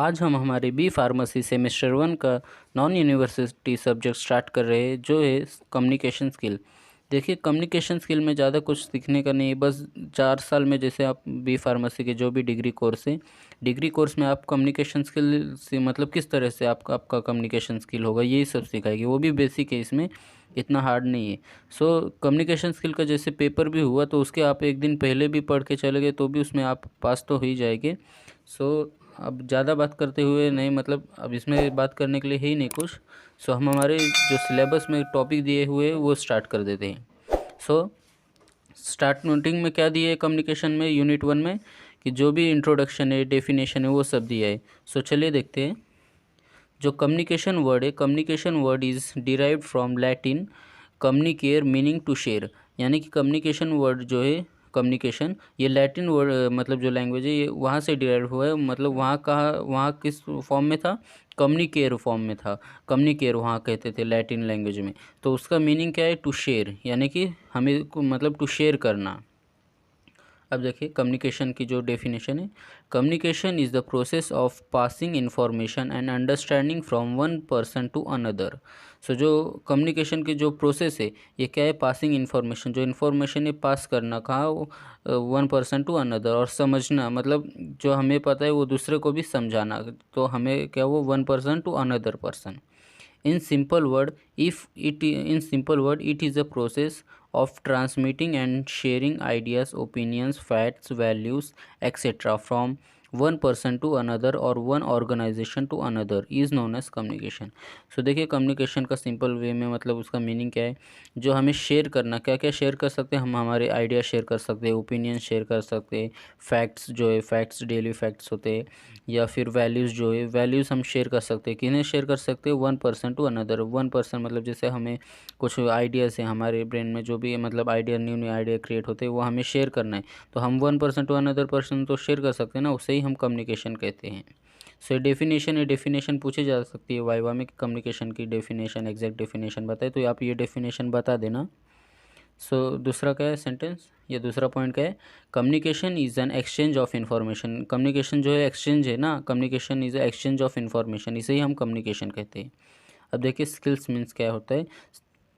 आज हम हमारे बी फार्मेसी सेमेस्टर 1 का नॉन यूनिवर्सिटी सब्जेक्ट स्टार्ट कर रहे हैं जो है कम्युनिकेशन स्किल। देखिए कम्युनिकेशन स्किल में ज़्यादा कुछ सीखने का नहीं है, बस 4 साल में जैसे आप बी फार्मेसी के जो भी डिग्री कोर्स है, डिग्री कोर्स में आप कम्युनिकेशन स्किल से मतलब किस तरह से आपका कम्युनिकेशन स्किल होगा यही सब सिखाएगी, वो भी बेसिक है, इसमें इतना हार्ड नहीं है। सो कम्युनिकेशन स्किल का जैसे पेपर भी हुआ तो उसके आप एक दिन पहले भी पढ़ के चले गए तो भी उसमें आप पास तो हो ही जाएंगे। सो अब ज़्यादा बात करते हुए नहीं, मतलब अब इसमें बात करने के लिए है ही नहीं कुछ। सो हम हमारे जो सिलेबस में टॉपिक दिए हुए हैं वो स्टार्ट कर देते हैं। सो स्टार्ट नोटिंग में क्या दिए है कम्युनिकेशन में यूनिट 1 में कि जो भी इंट्रोडक्शन है, डेफिनेशन है, वो सब दिया है। सो चलिए देखते हैं। जो कम्युनिकेशन वर्ड है, communication word is derived from Latin communicare meaning to share, यानी कि कम्युनिकेशन वर्ड जो है कम्युनिकेशन, ये लैटिन वर्ड मतलब जो लैंग्वेज है ये वहाँ से डिराइव हुआ है। मतलब वहाँ किस फॉर्म में था, कम्युनिकेयर फॉर्म में था। कम्युनिकेयर वहाँ कहते थे लैटिन लैंग्वेज में। तो उसका मीनिंग क्या है, टू शेयर, यानी कि हमें मतलब टू शेयर करना। अब देखिए कम्युनिकेशन की जो डेफिनेशन है, communication is the process of passing information and understanding from one person to another. So जो कम्युनिकेशन की जो प्रोसेस है ये क्या है, पासिंग इंफॉर्मेशन, जो इन्फॉर्मेशन है पास करना कहाँ, वन पर्सन टू अनदर, और समझना मतलब जो हमें पता है वो दूसरे को भी समझाना, तो हमें क्या वो one person to another person. In simple word, it is a process of transmitting and sharing ideas, opinions, facts, values, etc. from one person to another or one organization to another is known as communication. So देखिए communication का simple way में मतलब उसका meaning क्या है, जो हमें share करना, क्या क्या शेयर कर सकते हैं हम, हमारे आइडिया शेयर कर सकते हैं, ओपिनियन शेयर कर सकते हैं, फैक्ट्स जो है फैक्ट्स डेली फैक्ट्स होते हैं, या फिर वैल्यूज़ जो है वैल्यूज़ हम शेयर कर सकते हैं। किन्हें शेयर कर सकते हैं, one person to another. One person मतलब जैसे हमें कुछ आइडियाज़ हैं हमारे ब्रेन में, जो भी मतलब idea new new idea create होते हैं वो हमें शेयर करना है, तो हम one person to another person तो शेयर कर सकते हैं ना, उसे ही हम कम्युनिकेशन कहते हैं। सो डेफिनेशन है, डेफिनेशन पूछी जा सकती है वाइवा में कि कम्युनिकेशन की डेफिनेशन, एग्जैक्ट डेफिनेशन बताए, तो आप ये डेफिनेशन बता देना। सो दूसरा क्या है सेंटेंस, या दूसरा पॉइंट क्या है, communication is an exchange of information. Communication जो है एक्सचेंज है ना, communication is exchange of information, इसे ही हम कम्युनिकेशन कहते हैं। अब देखिए स्किल्स मीन्स क्या होता है,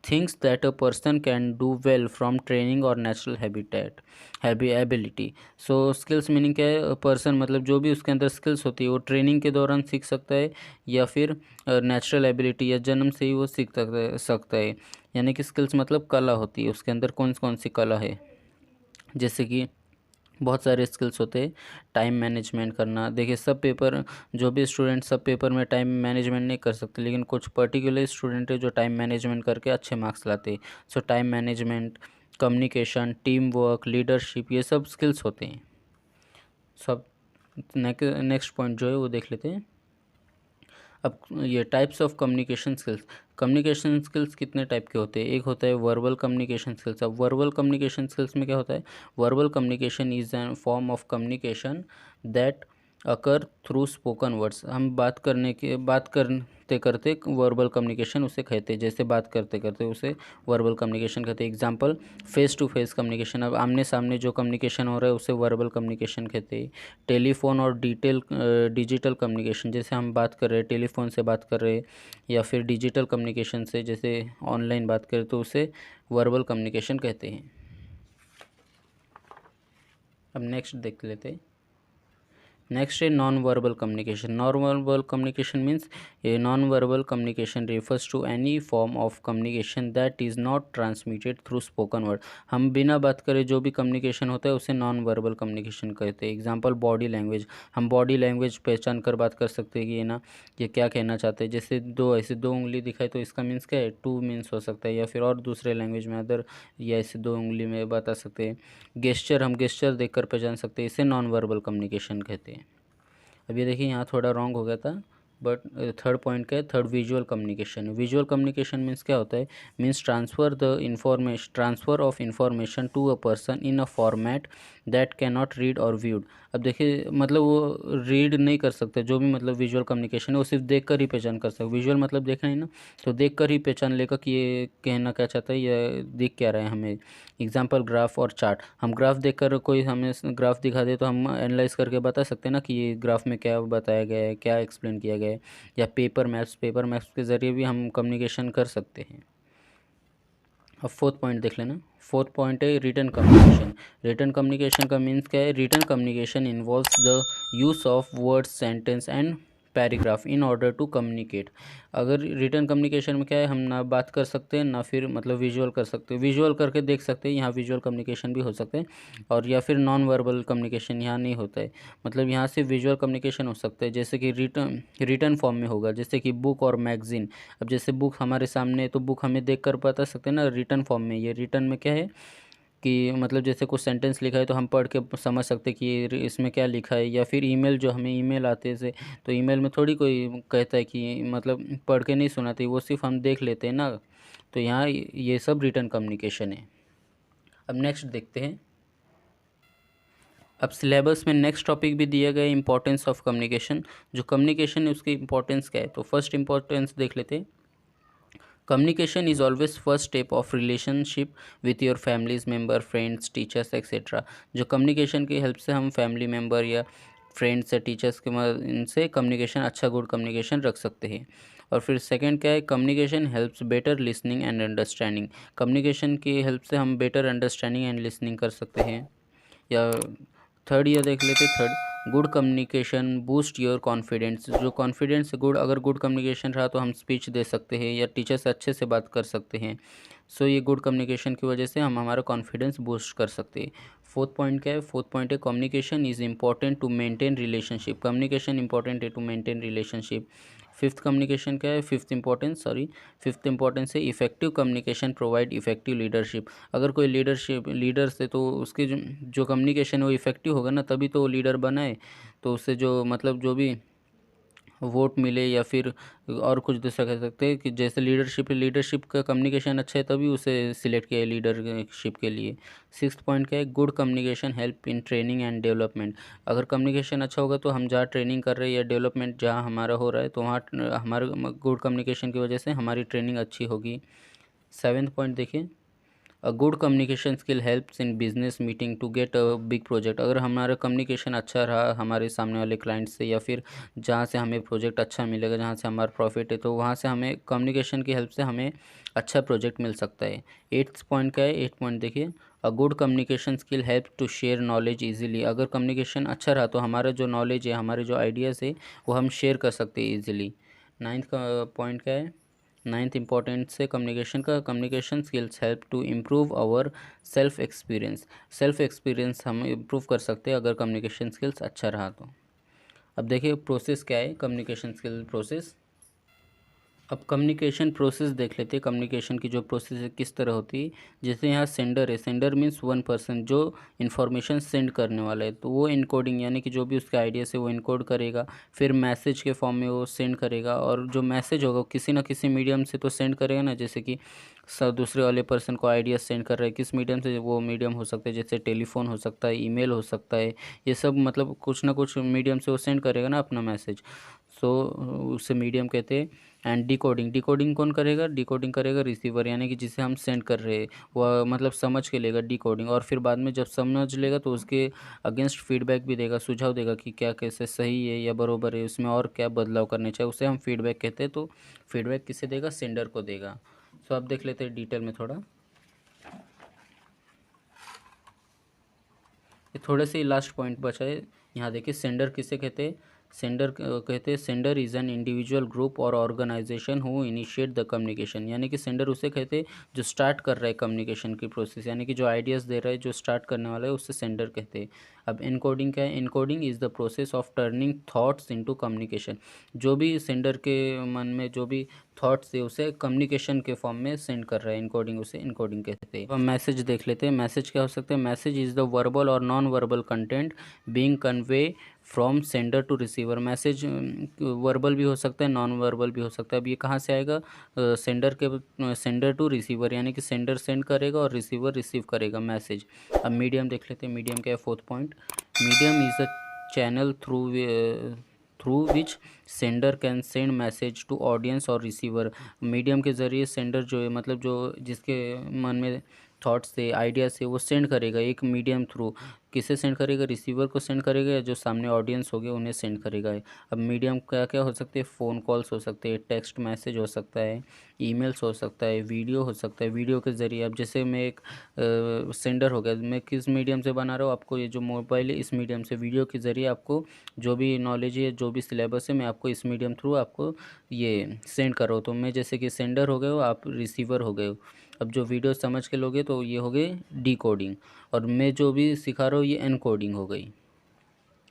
things that a person can do well from training और नेचुरल हैबिटेट एबिलिटी। सो स्किल्स मीनिंग क्या है, पर्सन मतलब जो भी उसके अंदर स्किल्स होती है वो ट्रेनिंग के दौरान सीख सकता है, या फिर नेचुरल एबिलिटी या जन्म से ही वो सीख सकता है। यानी कि स्किल्स मतलब कला होती है, उसके अंदर कौन कौन सी कला है, जैसे कि बहुत सारे स्किल्स होते हैं। टाइम मैनेजमेंट करना, देखिए सब पेपर, जो भी स्टूडेंट सब पेपर में टाइम मैनेजमेंट नहीं कर सकते, लेकिन कुछ पर्टिकुलर स्टूडेंट है जो टाइम मैनेजमेंट करके अच्छे मार्क्स लाते हैं। सो time management, communication, team work, leadership, ये सब स्किल्स होते हैं सब। नेक्स्ट पॉइंट जो है वो देख लेते हैं। अब ये types of communication skills, communication skills कितने टाइप के होते हैं, एक होता है वर्बल कम्युनिकेशन स्किल्स। अब वर्बल कम्युनिकेशन स्किल्स में क्या होता है, verbal communication is an form of communication that occur through spoken words. हम बात करते करते वर्बल कम्युनिकेशन उसे कहते हैं, जैसे बात करते करते उसे वर्बल कम्युनिकेशन कहते हैं। Example, face to face communication, अब आमने सामने जो कम्युनिकेशन हो रहा है उसे वर्बल कम्युनिकेशन कहते हैं। टेलीफोन और डिजिटल कम्युनिकेशन, जैसे हम बात कर रहे हैं टेलीफोन से बात कर रहे हैं, या फिर डिजिटल कम्युनिकेशन से जैसे ऑनलाइन बात करें तो उसे वर्बल कम्युनिकेशन कहते हैं। अब नेक्स्ट देख लेते हैं। नेक्स्ट है non verbal communication. Non verbal communication means a non verbal communication refers to any form of communication that is not transmitted through spoken word. हम बिना बात करे जो भी कम्युनिकेशन होता है उसे नॉन वर्बल कम्युनिकेशन कहते हैं। एग्जांपल, बॉडी लैंग्वेज, हम बॉडी लैंग्वेज पहचान कर बात कर सकते हैं कि ये ना ये क्या कहना चाहते हैं। जैसे ऐसे दो उंगली दिखाए तो इसका मीन्स क्या है, टू मीन्स हो सकता है, या फिर और दूसरे लैंग्वेज में अदर, या ऐसे दो उंगली में बता सकते हैं। गेस्चर, हम गेस्चर देखकर पहचान सकते हैं, इसे नॉन वर्बल कम्युनिकेशन कहते हैं। अब ये देखिए यहाँ थोड़ा रॉन्ग हो गया था, बट थर्ड पॉइंट का है, third visual communication. Visual communication means क्या होता है, means transfer of information to a person in a format that can not read or viewed. अब देखिए मतलब वो रीड नहीं कर सकते, जो भी मतलब विजुअल कम्युनिकेशन है वो सिर्फ देख कर ही पहचान कर सकते। विजुअल मतलब देखना ही ना, तो देख कर ही पहचान लेगा कि ये कहना क्या चाहता है, ये दिख क्या रहा है हमें। एग्जाम्पल ग्राफ और चार्ट। हम ग्राफ देखकर कोई हमें ग्राफ दिखा दे तो हम एनालाइज करके बता सकते हैं ना कि ये ग्राफ में क्या बताया गया है, क्या एक्सप्लेन किया गया है। या पेपर मैप्स के ज़रिए भी हम कम्युनिकेशन कर सकते हैं। अब फोर्थ पॉइंट देख लेना। फोर्थ पॉइंट है रिटन कम्युनिकेशन। रिटन कम्युनिकेशन का मीन्स क्या है? Written communication involves the use of words, sentence and paragraph in order to communicate. अगर रिटन कम्युनिकेशन में क्या है, हम ना बात कर सकते हैं ना फिर मतलब विजुअल कर सकते हैं, विजुअल करके देख सकते हैं, यहाँ विजुअल कम्युनिकेशन भी हो सकते हैं। और या फिर नॉन वर्बल कम्युनिकेशन यहाँ नहीं होता है, मतलब यहाँ से विजुअल कम्युनिकेशन हो सकता है, जैसे कि रिटन फॉर्म में होगा, जैसे कि बुक और मैगजीन। अब जैसे बुक हमारे सामने है तो बुक हमें देख कर बता सकते हैं ना रिटन फॉर्म में। ये रिटन में क्या है कि मतलब जैसे कुछ सेंटेंस लिखा है तो हम पढ़ के समझ सकते हैं कि इसमें क्या लिखा है। या फिर ईमेल, जो हमें ईमेल आते थे तो ईमेल में थोड़ी कोई कहता है कि मतलब पढ़ के नहीं सुनाते, वो सिर्फ हम देख लेते हैं ना। तो यहाँ ये सब रिटन कम्युनिकेशन है। अब नेक्स्ट देखते हैं। अब सिलेबस में नेक्स्ट टॉपिक भी दिया गया है, इंपॉर्टेंस ऑफ कम्युनिकेशन। जो कम्युनिकेशन है उसकी इंपॉर्टेंस क्या है, तो फर्स्ट इंपॉर्टेंस देख लेते हैं। Communication is always first step of relationship with your families member, friends, teachers, etc. जो कम्युनिकेशन की हेल्प से हम फैमिली मेम्बर या फ्रेंड्स या टीचर्स के इनसे कम्युनिकेशन, अच्छा गुड कम्युनिकेशन रख सकते हैं। और फिर सेकंड क्या है, communication helps better listening and understanding. Communication की हेल्प से हम बेटर अंडरस्टैंडिंग एंड लिसनिंग कर सकते हैं। या थर्ड ये देख लेते, third good communication boost your confidence. जो कॉन्फिडेंस गुड, अगर गुड कम्युनिकेशन रहा तो हम स्पीच दे सकते हैं या टीचर से अच्छे से बात कर सकते हैं। सो ये गुड कम्युनिकेशन की वजह से हम हमारा कॉन्फिडेंस बूस्ट कर सकते हैं। फोर्थ पॉइंट क्या है, फोर्थ पॉइंट है communication is important to maintain relationship. Communication important है to maintain relationship. Fifth communication क्या है, फिफ्थ इंपॉर्टेंस है effective communication provide effective leadership. अगर कोई लीडर से तो उसके जो कम्युनिकेशन है वो इफेक्टिव होगा ना, तभी तो वो लीडर बनाए। तो उससे जो मतलब जो भी वोट मिले या फिर और कुछ दूसरा कह सकते हैं कि जैसे लीडरशिप का कम्युनिकेशन अच्छा है तभी उसे सिलेक्ट किया है लीडरशिप के लिए। सिक्स्थ पॉइंट क्या है, good communication help in training and development. अगर कम्युनिकेशन अच्छा होगा तो हम जहाँ ट्रेनिंग कर रहे हैं या डेवलपमेंट जहाँ हमारा हो रहा है तो वहाँ हमारे गुड कम्युनिकेशन की वजह से हमारी ट्रेनिंग अच्छी होगी। सेवेंथ पॉइंट देखिए, a good communication skill helps in business meeting to get a big project. अगर हमारा कम्युनिकेशन अच्छा रहा हमारे सामने वाले क्लाइंट से या फिर जहाँ से हमें प्रोजेक्ट अच्छा मिलेगा, जहाँ से हमारा प्रॉफिट है, तो वहाँ से हमें कम्युनिकेशन की हेल्प से हमें अच्छा प्रोजेक्ट मिल सकता है। एट्थ पॉइंट क्या है, एट पॉइंट देखिए, a good communication skill help to share knowledge easily. अगर कम्युनिकेशन अच्छा रहा तो हमारा जो नॉलेज है, हमारे जो आइडियाज़ है वो हम शेयर कर सकते हैं ईजिली। नाइन्थ का पॉइंट क्या है, नाइन्थ इंपॉर्टेंट है कम्युनिकेशन का, communication skills help to improve our self experience हम इम्प्रूव कर सकते हैं अगर कम्युनिकेशन स्किल्स अच्छा रहा तो। अब देखिए प्रोसेस क्या है, कम्युनिकेशन स्किल प्रोसेस। अब कम्युनिकेशन प्रोसेस देख लेते हैं, कम्युनिकेशन की जो प्रोसेस है किस तरह होती है। जैसे यहाँ सेंडर है, सेंडर मीन्स वन पर्सन जो इन्फॉर्मेशन सेंड करने वाला है, तो वो इनकोडिंग यानी कि जो भी उसका आइडिया है वो इनकोड करेगा, फिर मैसेज के फॉर्म में वो सेंड करेगा। और जो मैसेज होगा किसी ना किसी मीडियम से तो सेंड करेगा ना, जैसे कि सब दूसरे वाले पर्सन को आइडिया सेंड कर रहा है, किस मीडियम से, वो मीडियम हो सकता है जैसे टेलीफोन हो सकता है, ईमेल हो सकता है, ये सब मतलब कुछ ना कुछ मीडियम से वो सेंड करेगा ना अपना मैसेज। सो उसे मीडियम कहते हैं। एंड डिकोडिंग, डिकोडिंग कौन करेगा, डिकोडिंग करेगा रिसीवर, यानी कि जिसे हम सेंड कर रहे हैं वह मतलब समझ के लेगा डिकोडिंग, और फिर बाद में जब समझ लेगा तो उसके अगेंस्ट फीडबैक भी देगा, सुझाव देगा कि क्या कैसे सही है या बरोबर है, उसमें और क्या बदलाव करने चाहिए, उसे हम फीडबैक कहते हैं। तो फीडबैक किसे देगा, सेंडर को देगा। सो अब देख लेते हैं डिटेल में थोड़ा, ये थोड़े से ही लास्ट पॉइंट बचा है। यहाँ देखिए सेंडर किसे कहते हैं, सेंडर कहते हैं sender is an individual group और organisation who initiate the communication. यानी कि सेंडर उसे कहते हैं जो स्टार्ट कर रहा है कम्युनिकेशन की प्रोसेस, यानी कि जो आइडियाज़ दे रहा है, जो स्टार्ट करने वाला है उसे सेंडर कहते हैं। अब इनकोडिंग क्या है? Encoding is the process of turning thoughts into communication. जो भी सेंडर के मन में जो भी थॉट्स है उसे कम्युनिकेशन के फॉर्म में सेंड कर रहा है इनकोडिंग, उसे इनकोडिंग कहते हैं। अब मैसेज देख लेते हैं। मैसेज क्या हो सकता है? मैसेज इज़ द वर्बल और non verbal content being convey from sender to receiver. Message verbal भी हो सकता है, नॉन वर्बल भी हो सकता है। अब ये कहाँ से आएगा? सेंडर टू रिसीवर, यानी कि सेंडर सेंड करेगा और रिसीवर रिसीव करेगा मैसेज। अब मीडियम देख लेते हैं। मीडियम क्या है? Fourth point, medium is a channel through which sender can send message to audience और रिसीवर। मीडियम के ज़रिए सेंडर जो है, मतलब जो जिसके मन में थॉट्स से, आइडियाज़ से, वो सेंड करेगा एक मीडियम थ्रू। किसे सेंड करेगा? रिसीवर को सेंड करेगा, या जो सामने ऑडियंस हो गए उन्हें सेंड करेगा। अब मीडियम क्या क्या हो सकते हैं? फ़ोन कॉल्स हो सकते हैं, टेक्स्ट मैसेज हो सकता है, ईमेल्स हो सकता है, वीडियो हो सकता है। वीडियो के ज़रिए, अब जैसे मैं एक सेंडर हो गया, मैं किस मीडियम से बना रहा हूँ, आपको ये जो मोबाइल है इस मीडियम से वीडियो के ज़रिए आपको जो भी नॉलेज है, जो भी सिलेबस है, मैं आपको इस मीडियम थ्रू आपको ये सेंड कर रहा हूँ। तो मैं जैसे कि सेंडर हो गए हो, आप रिसीवर हो गए हो। अब जो वीडियो समझ के लोगे तो ये हो गए डिकोडिंग, और मैं जो भी सिखा रहा हूँ ये एनकोडिंग हो गई।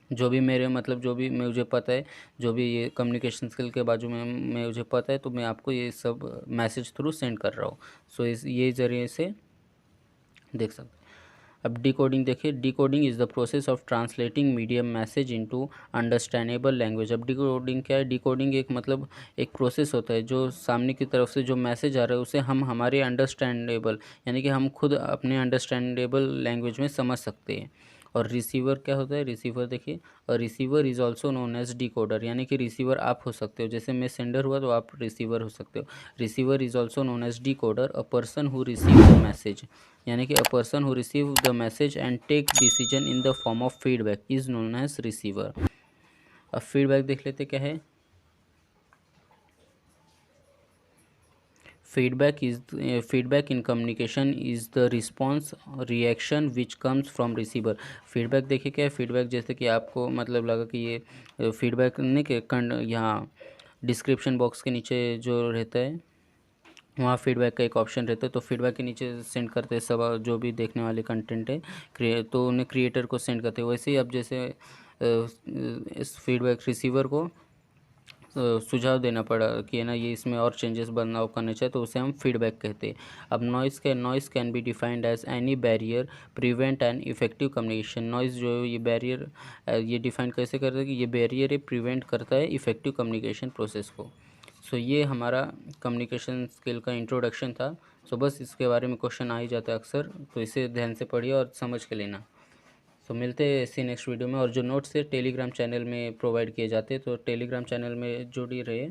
जो भी मेरे मतलब जो भी मुझे पता है, जो भी ये कम्युनिकेशन स्किल के बाजू में मुझे पता है, तो मैं आपको ये सब मैसेज थ्रू सेंड कर रहा हूँ। सो इस ये ज़रिए से देख सकते हैं। अब डिकोडिंग देखिए। Decoding is the process of translating medium message into understandable language. अब डिकोडिंग क्या है? डिकोडिंग एक मतलब एक प्रोसेस होता है जो सामने की तरफ से जो मैसेज आ रहा है उसे हम हमारे अंडरस्टैंडेबल, यानी कि हम खुद अपने अंडरस्टैंडेबल लैंग्वेज में समझ सकते हैं। और रिसीवर क्या होता है? रिसीवर देखिए, और receiver is also known as decoder, यानी कि रिसीवर आप हो सकते हो। जैसे मैं सेंडर हुआ तो आप रिसीवर हो सकते हो। Receiver is also known as decoder, a person who receive the message, यानी कि a person who receive the message and take decision in the form of feedback is known as receiver. अब feedback देख लेते क्या है। Feedback in communication is the response reaction which comes from receiver. Feedback देखिए क्या है? Feedback जैसे कि आपको मतलब लगा कि ये फीडबैक नहीं कि यहाँ डिस्क्रिप्शन बॉक्स के नीचे जो रहता है वहाँ फीडबैक का एक ऑप्शन रहता है, तो फीडबैक के नीचे सेंड करते हैं सब जो भी देखने वाले कंटेंट है, तो उन्हें क्रिएटर को सेंड करते हैं। वैसे ही अब जैसे इस फीडबैक रिसीवर को सुझाव देना पड़ा कि है ना, ये इसमें और चेंजेस बदलाव करने चाहिए, तो उसे हम फीडबैक कहते हैं। अब noise can be defined as any barrier prevent an effective communication. Noise जो ये बैरियर, ये डिफाइन कैसे करता है कि ये बैरियर है, प्रिवेंट करता है इफेक्टिव कम्युनिकेशन प्रोसेस को। सो ये हमारा कम्युनिकेशन स्किल का इंट्रोडक्शन था। सो बस इसके बारे में क्वेश्चन आ ही जाता है अक्सर, तो इसे ध्यान से पढ़िए और समझ के लेना। सो मिलते हैं इसी नेक्स्ट वीडियो में। और जो नोट्स है टेलीग्राम चैनल में प्रोवाइड किए जाते हैं, तो टेलीग्राम चैनल में जुड़ी रहे।